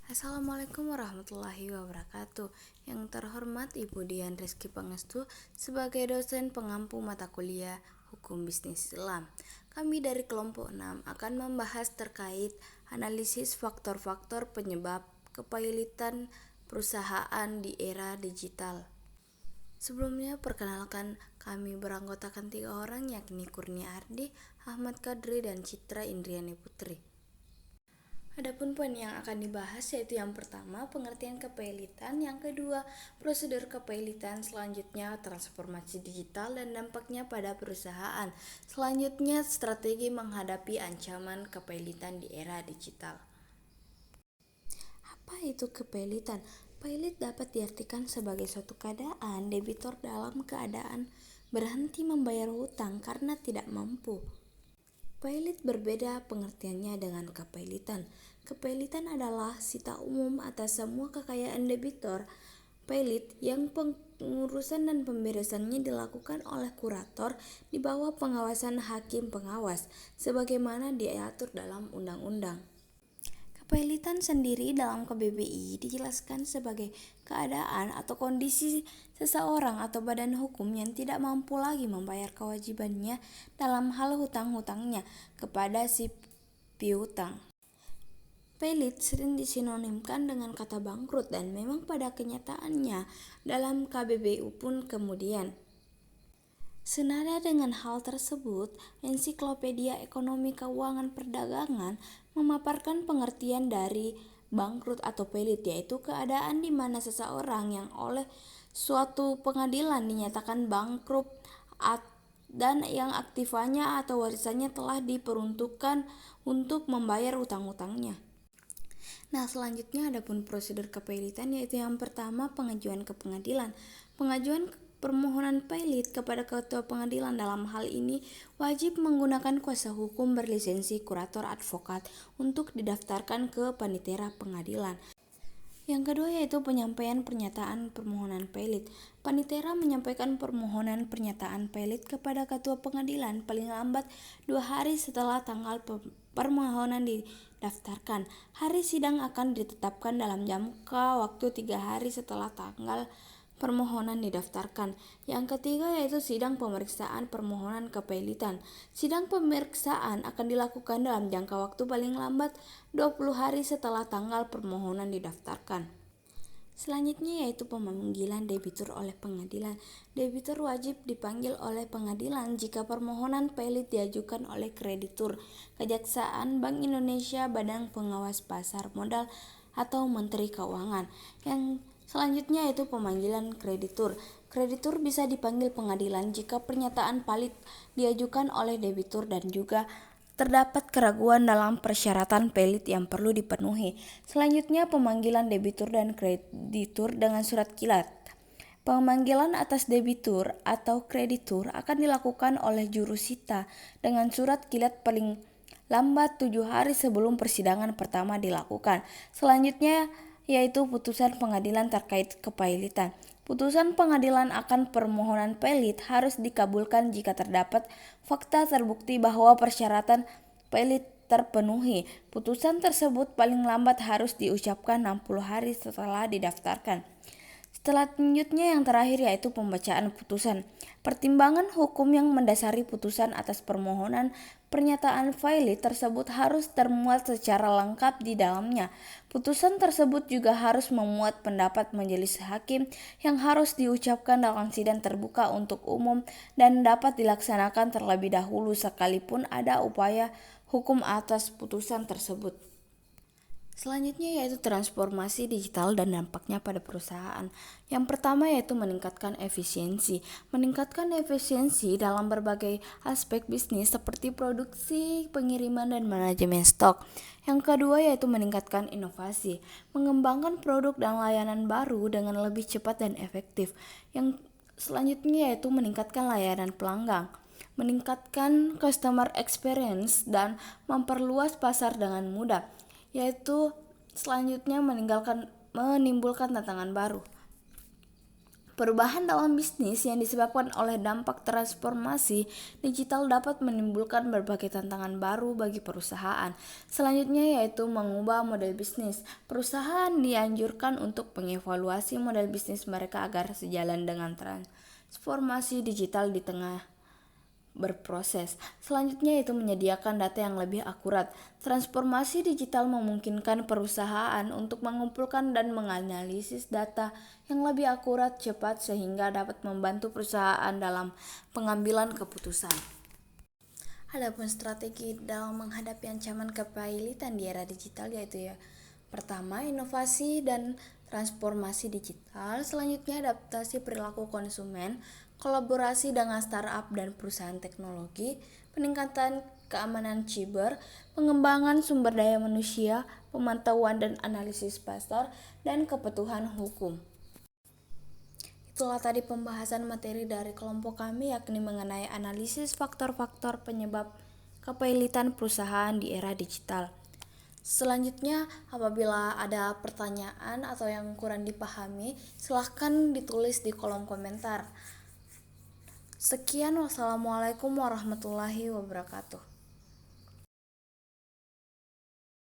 Assalamualaikum warahmatullahi wabarakatuh. Yang terhormat Ibu Dian Rizky Pangestu sebagai dosen pengampu mata kuliah Hukum Bisnis Islam. Kami dari kelompok 6 akan membahas terkait analisis faktor-faktor penyebab kepailitan perusahaan di era digital. Sebelumnya perkenalkan, kami beranggotakan 3 orang, yakni Kurnia Ardi, Ahmad Kadri, dan Citra Indriani Putri. Adapun poin yang akan dibahas yaitu yang pertama pengertian kepailitan, yang kedua prosedur kepailitan, selanjutnya transformasi digital dan dampaknya pada perusahaan, selanjutnya strategi menghadapi ancaman kepailitan di era digital. Apa itu kepailitan? Pailit dapat diartikan sebagai suatu keadaan debitur dalam keadaan berhenti membayar hutang karena tidak mampu. Pailit berbeda pengertiannya dengan kepailitan. Kepailitan adalah sita umum atas semua kekayaan debitur pailit yang pengurusan dan pemberesannya dilakukan oleh kurator di bawah pengawasan hakim pengawas, sebagaimana diatur dalam undang-undang. Kepailitan sendiri dalam KBBI dijelaskan sebagai keadaan atau kondisi seseorang atau badan hukum yang tidak mampu lagi membayar kewajibannya dalam hal hutang-hutangnya kepada si piutang. Pailit sering disinonimkan dengan kata bangkrut dan memang pada kenyataannya dalam KBBI pun kemudian. Senada dengan hal tersebut, Ensiklopedia Ekonomi Keuangan Perdagangan memaparkan pengertian dari bangkrut atau pailit, yaitu keadaan di mana seseorang yang oleh suatu pengadilan dinyatakan bangkrut dan yang aktivanya atau warisannya telah diperuntukkan untuk membayar utang-utangnya. Nah, selanjutnya adapun prosedur kepailitan, yaitu yang pertama pengajuan ke pengadilan. Pengajuan permohonan pailit kepada ketua pengadilan dalam hal ini wajib menggunakan kuasa hukum berlisensi kurator advokat untuk didaftarkan ke panitera pengadilan. Yang kedua yaitu penyampaian pernyataan permohonan pailit. Panitera menyampaikan permohonan pernyataan pailit kepada ketua pengadilan paling lambat 2 hari setelah tanggal permohonan didaftarkan. Hari sidang akan ditetapkan dalam jangka waktu 3 hari setelah tanggal permohonan didaftarkan. Yang ketiga yaitu sidang pemeriksaan permohonan kepailitan. Sidang pemeriksaan akan dilakukan dalam jangka waktu paling lambat 20 hari setelah tanggal permohonan didaftarkan. Selanjutnya yaitu pemanggilan debitur oleh pengadilan. Debitur wajib dipanggil oleh pengadilan jika permohonan pailit diajukan oleh kreditur, kejaksaan, Bank Indonesia, Badan Pengawas Pasar Modal, atau Menteri Keuangan. Yang selanjutnya yaitu pemanggilan kreditur. Kreditur bisa dipanggil pengadilan jika pernyataan pailit diajukan oleh debitur dan juga terdapat keraguan dalam persyaratan pailit yang perlu dipenuhi. Selanjutnya pemanggilan debitur dan kreditur dengan surat kilat. Pemanggilan atas debitur atau kreditur akan dilakukan oleh jurusita dengan surat kilat paling lambat 7 hari sebelum persidangan pertama dilakukan. Selanjutnya yaitu putusan pengadilan terkait kepailitan. Putusan pengadilan akan permohonan pailit harus dikabulkan jika terdapat fakta terbukti bahwa persyaratan pailit terpenuhi. Putusan tersebut paling lambat harus diucapkan 60 hari setelah didaftarkan. Selanjutnya yang terakhir yaitu pembacaan putusan. Pertimbangan hukum yang mendasari putusan atas permohonan pernyataan pailit tersebut harus termuat secara lengkap di dalamnya. Putusan tersebut juga harus memuat pendapat majelis hakim yang harus diucapkan dalam sidang terbuka untuk umum dan dapat dilaksanakan terlebih dahulu sekalipun ada upaya hukum atas putusan tersebut. Selanjutnya yaitu transformasi digital dan dampaknya pada perusahaan. Yang pertama yaitu meningkatkan efisiensi. Meningkatkan efisiensi dalam berbagai aspek bisnis seperti produksi, pengiriman, dan manajemen stok. Yang kedua yaitu meningkatkan inovasi. Mengembangkan produk dan layanan baru dengan lebih cepat dan efektif. Yang selanjutnya yaitu meningkatkan layanan pelanggan. Meningkatkan customer experience dan memperluas pasar dengan mudah. Yaitu selanjutnya menimbulkan tantangan baru. Perubahan dalam bisnis yang disebabkan oleh dampak transformasi digital dapat menimbulkan berbagai tantangan baru bagi perusahaan. Selanjutnya yaitu mengubah model bisnis. Perusahaan dianjurkan untuk mengevaluasi model bisnis mereka agar sejalan dengan transformasi digital di tengah berproses. Selanjutnya itu menyediakan data yang lebih akurat. Transformasi digital memungkinkan perusahaan untuk mengumpulkan dan menganalisis data yang lebih akurat, cepat, sehingga dapat membantu perusahaan dalam pengambilan keputusan. Adapun strategi dalam menghadapi ancaman kepailitan di era digital yaitu pertama, inovasi dan transformasi digital. Selanjutnya, adaptasi perilaku konsumen, kolaborasi dengan startup dan perusahaan teknologi, peningkatan keamanan siber, pengembangan sumber daya manusia, pemantauan dan analisis pasar, dan kebutuhan hukum. Itulah tadi pembahasan materi dari kelompok kami, yakni mengenai analisis faktor-faktor penyebab kepailitan perusahaan di era digital. Selanjutnya, apabila ada pertanyaan atau yang kurang dipahami, silahkan ditulis di kolom komentar. Sekian, wassalamualaikum warahmatullahi wabarakatuh.